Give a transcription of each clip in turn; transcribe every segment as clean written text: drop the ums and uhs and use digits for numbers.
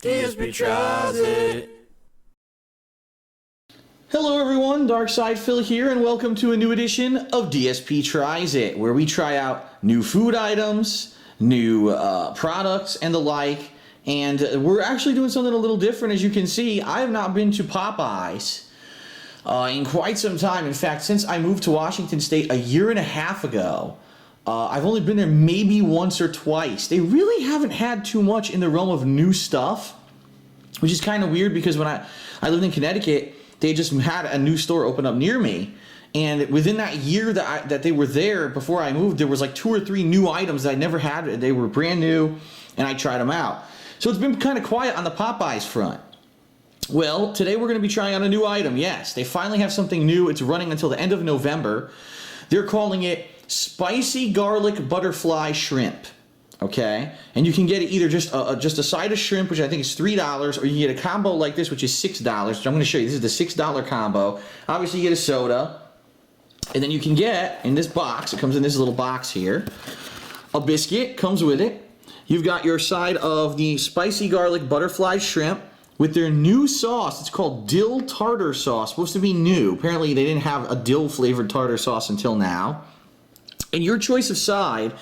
DSP tries it. Hello everyone, Darkside Phil here, and welcome to a new edition of DSP Tries It, where we try out new food items, new products, and the like. And we're actually doing something a little different. As you can see, I have not been to Popeyes in quite some time. In fact, since I moved to Washington State a year and a half ago, I've only been there maybe once or twice. They really haven't had too much in the realm of new stuff, which is kind of weird because when I lived in Connecticut, they just had a new store open up near me. And within that year that they were there, before I moved, there was like 2 or 3 new items that I never had. They were brand new, and I tried them out. So it's been kind of quiet on the Popeyes front. Well, today we're going to be trying out a new item. Yes, they finally have something new. It's running until the end of November. They're calling it Spicy Garlic Butterfly Shrimp. Okay, and you can get it either just a side of shrimp, which I think is $3, or you can get a combo like this, which is $6. Which I'm going to show you. This is the $6 combo. Obviously, you get a soda, and then you can get in this box. It comes in this little box here. A biscuit comes with it. You've got your side of the spicy garlic butterfly shrimp with their new sauce. It's called dill tartar sauce. Supposed to be new. Apparently, they didn't have a dill flavored tartar sauce until now. And your choice of side.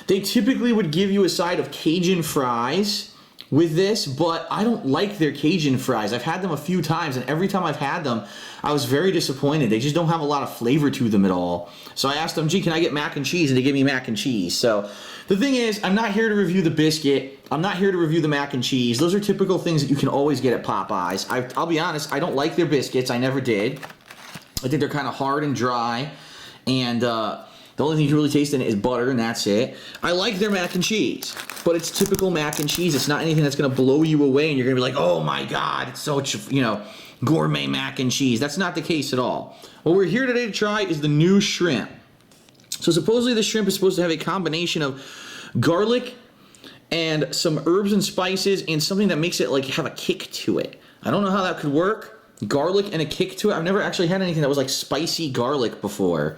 They typically would give you a side of Cajun fries with this, but I don't like their Cajun fries. I've had them a few times, and every time I've had them, I was very disappointed. They just don't have a lot of flavor to them at all. So I asked them, gee, can I get mac and cheese? And they give me mac and cheese. So the thing is, I'm not here to review the biscuit. I'm not here to review the mac and cheese. Those are typical things that you can always get at Popeyes. I'll be honest, I don't like their biscuits. I never did. I think they're kind of hard and dry, and the only thing you can really taste in it is butter, and that's it. I like their mac and cheese, but it's typical mac and cheese. It's not anything that's going to blow you away, and you're going to be like, oh my God, it's such, gourmet mac and cheese. That's not the case at all. What we're here today to try is the new shrimp. So supposedly the shrimp is supposed to have a combination of garlic and some herbs and spices and something that makes it like have a kick to it. I don't know how that could work. Garlic and a kick to it. I've never actually had anything that was like spicy garlic before.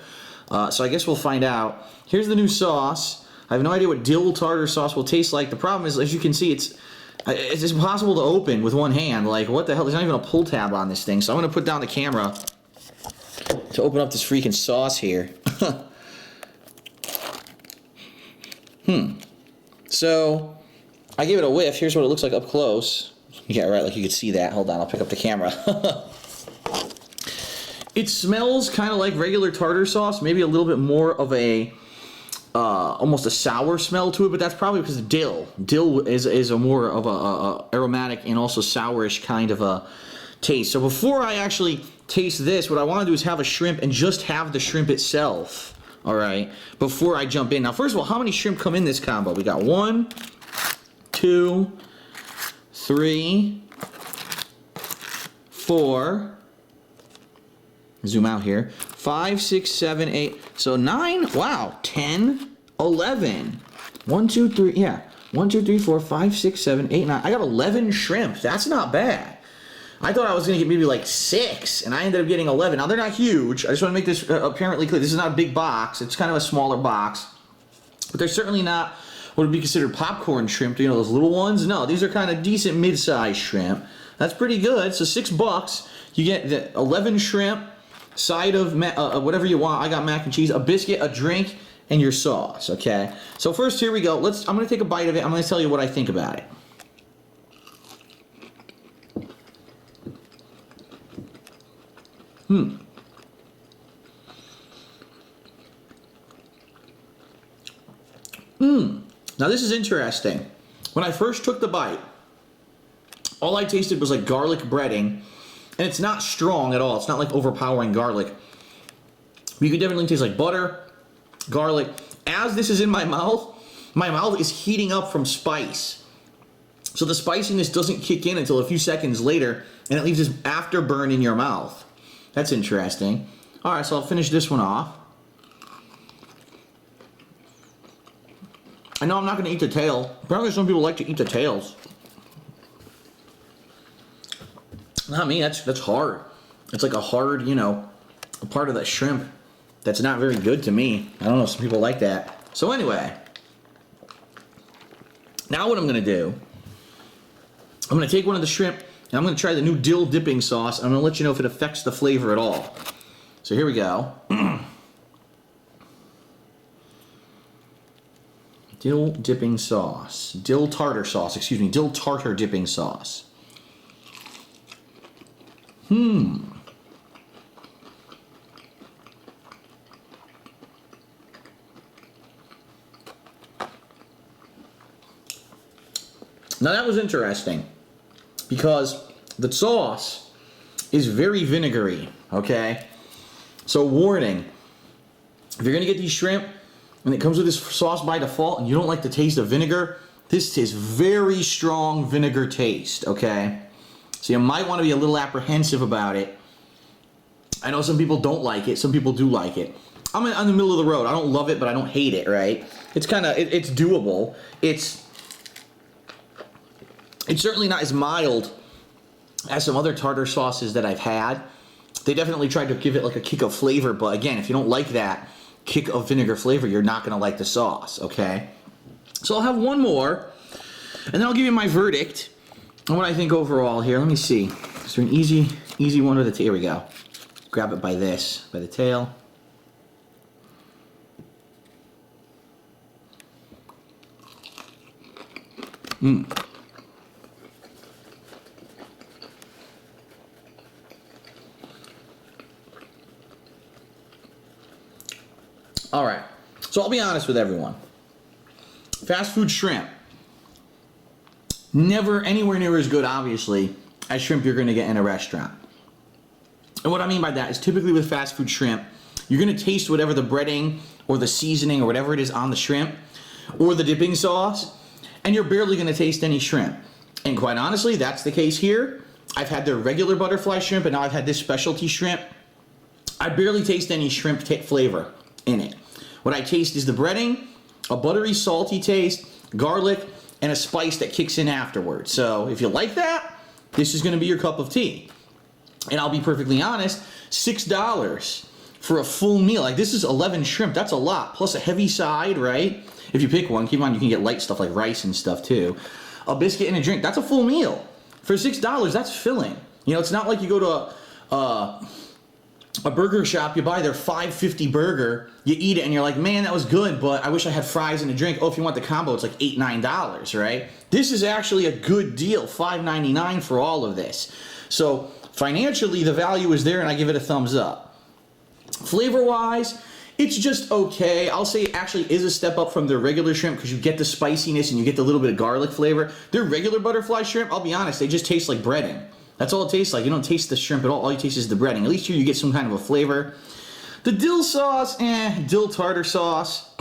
So I guess we'll find out. Here's the new sauce. I have no idea what dill tartar sauce will taste like. The problem is, as you can see, it's impossible to open with one hand. Like, what the hell? There's not even a pull tab on this thing. So I'm going to put down the camera to open up this freaking sauce here. So I gave it a whiff. Here's what it looks like up close. Yeah, right, like you could see that. Hold on, I'll pick up the camera. It smells kind of like regular tartar sauce, maybe a little bit more of a, almost a sour smell to it, but that's probably because of dill. Dill is a more of a aromatic and also sourish kind of a taste. So before I actually taste this, what I want to do is have a shrimp and just have the shrimp itself, all right, before I jump in. Now, first of all, how many shrimp come in this combo? We got 1, 2, 3, 4, zoom out here, 5, 6, 7, 8, so 9, wow, 10, 11, 1, 2, 3, yeah, 1, 2, 3, 4, 5, 6, 7, 8, 9, I got 11 shrimp. That's not bad. I thought I was going to get maybe like 6, and I ended up getting 11. Now, they're not huge. I just want to make this apparently clear. This is not a big box. It's kind of a smaller box, but they're certainly not what would be considered popcorn shrimp, those little ones. No, these are kind of decent mid-sized shrimp. That's pretty good. So $6, you get the 11 shrimp, side of whatever you want. I got mac and cheese, a biscuit, a drink, and your sauce, okay? So first, here we go. I'm going to take a bite of it. I'm going to tell you what I think about it. Now this is interesting. When I first took the bite, all I tasted was like garlic breading, and it's not strong at all. It's not like overpowering garlic. You can definitely taste like butter, garlic. As this is in my mouth is heating up from spice. So the spiciness doesn't kick in until a few seconds later, and it leaves this afterburn in your mouth. That's interesting. All right, so I'll finish this one off. I know I'm not going to eat the tail. Apparently some people like to eat the tails. Not me, that's hard. It's like a hard, a part of that shrimp that's not very good to me. I don't know, some people like that. So anyway, now what I'm going to do I'm going to take one of the shrimp, and I'm going to try the new dill dipping sauce. I'm going to let you know if it affects the flavor at all. So here we go. Dill dipping sauce. Dill tartar sauce, excuse me. Dill tartar dipping sauce. Now that was interesting because the sauce is very vinegary, okay? So warning, if you're gonna get these shrimp and it comes with this sauce by default and you don't like the taste of vinegar, this is very strong vinegar taste, okay? So you might want to be a little apprehensive about it. I know some people don't like it, some people do like it. I'm in the middle of the road. I don't love it, but I don't hate it, right? It's kind of, it's doable. It's certainly not as mild as some other tartar sauces that I've had. They definitely tried to give it like a kick of flavor, but again, if you don't like that kick of vinegar flavor, you're not gonna like the sauce, okay? So I'll have one more, and then I'll give you my verdict on what I think overall here. Let me see. Is there an easy one with the tail? Here we go. Grab it by this, by the tail. All right, so I'll be honest with everyone. Fast food shrimp, never anywhere near as good, obviously, as shrimp you're gonna get in a restaurant. And what I mean by that is typically with fast food shrimp, you're gonna taste whatever the breading or the seasoning or whatever it is on the shrimp or the dipping sauce, and you're barely gonna taste any shrimp. And quite honestly, that's the case here. I've had their regular butterfly shrimp and now I've had this specialty shrimp. I barely taste any shrimp flavor in it. What I taste is the breading, a buttery, salty taste, garlic, and a spice that kicks in afterwards. So if you like that, this is gonna be your cup of tea. And I'll be perfectly honest, $6 for a full meal. Like this is 11 shrimp, that's a lot. Plus a heavy side, right? If you pick one, keep in mind you can get light stuff like rice and stuff too. A biscuit and a drink, that's a full meal. For $6, that's filling. You know, it's not like you go to a burger shop, you buy their $5.50 burger, you eat it and you're like, man, that was good, but I wish I had fries and a drink. Oh, if you want the combo, it's like $8, $9, right? This is actually a good deal, $5.99 for all of this. So financially, the value is there and I give it a thumbs up. Flavor-wise, it's just okay. I'll say it actually is a step up from their regular shrimp because you get the spiciness and you get the little bit of garlic flavor. Their regular butterfly shrimp, I'll be honest, they just taste like breading. That's all it tastes like. You don't taste the shrimp at all. All you taste is the breading. At least here you get some kind of a flavor. The dill sauce, dill tartar sauce,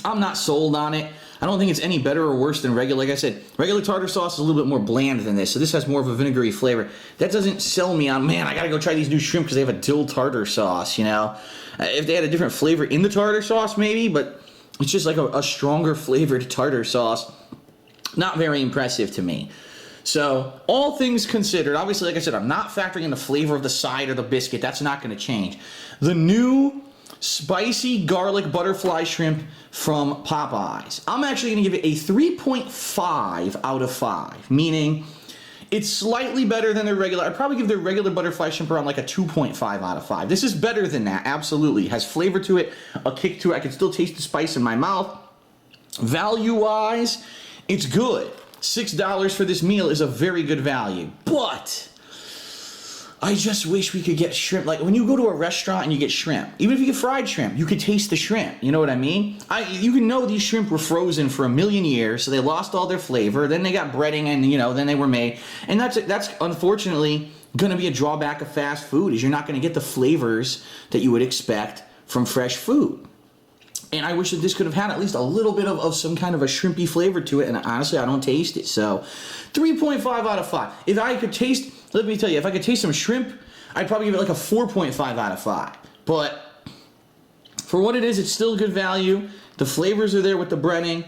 I'm not sold on it. I don't think it's any better or worse than regular. Like I said, regular tartar sauce is a little bit more bland than this, so this has more of a vinegary flavor. That doesn't sell me on, man, I gotta go try these new shrimp because they have a dill tartar sauce, you know? If they had a different flavor in the tartar sauce, maybe, but it's just like a stronger flavored tartar sauce. Not very impressive to me. So, all things considered, obviously, like I said, I'm not factoring in the flavor of the side or the biscuit. That's not going to change. The new spicy garlic butterfly shrimp from Popeyes. I'm actually going to give it a 3.5 out of 5, meaning it's slightly better than their regular. I'd probably give their regular butterfly shrimp around like a 2.5 out of 5. This is better than that, absolutely. It has flavor to it, a kick to it. I can still taste the spice in my mouth. Value-wise, it's good. $6 for this meal is a very good value, but I just wish we could get shrimp. Like when you go to a restaurant and you get shrimp, even if you get fried shrimp, you could taste the shrimp. You know what I mean? You can know these shrimp were frozen for a million years, so they lost all their flavor. Then they got breading, and then they were made. And that's unfortunately going to be a drawback of fast food. Is you're not going to get the flavors that you would expect from fresh food. And I wish that this could have had at least a little bit of some kind of a shrimpy flavor to it. And honestly, I don't taste it. So 3.5 out of 5. If I could taste, let me tell you, if I could taste some shrimp, I'd probably give it like a 4.5 out of 5. But for what it is, it's still good value. The flavors are there with the breading.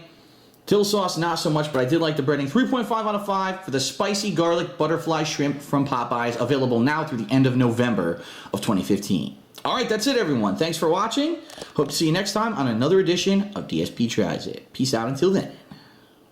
Dill sauce, not so much, but I did like the breading. 3.5 out of 5 for the spicy garlic butterfly shrimp from Popeyes, available now through the end of November of 2015. All right, that's it, everyone. Thanks for watching. Hope to see you next time on another edition of DSP Tries It. Peace out until then.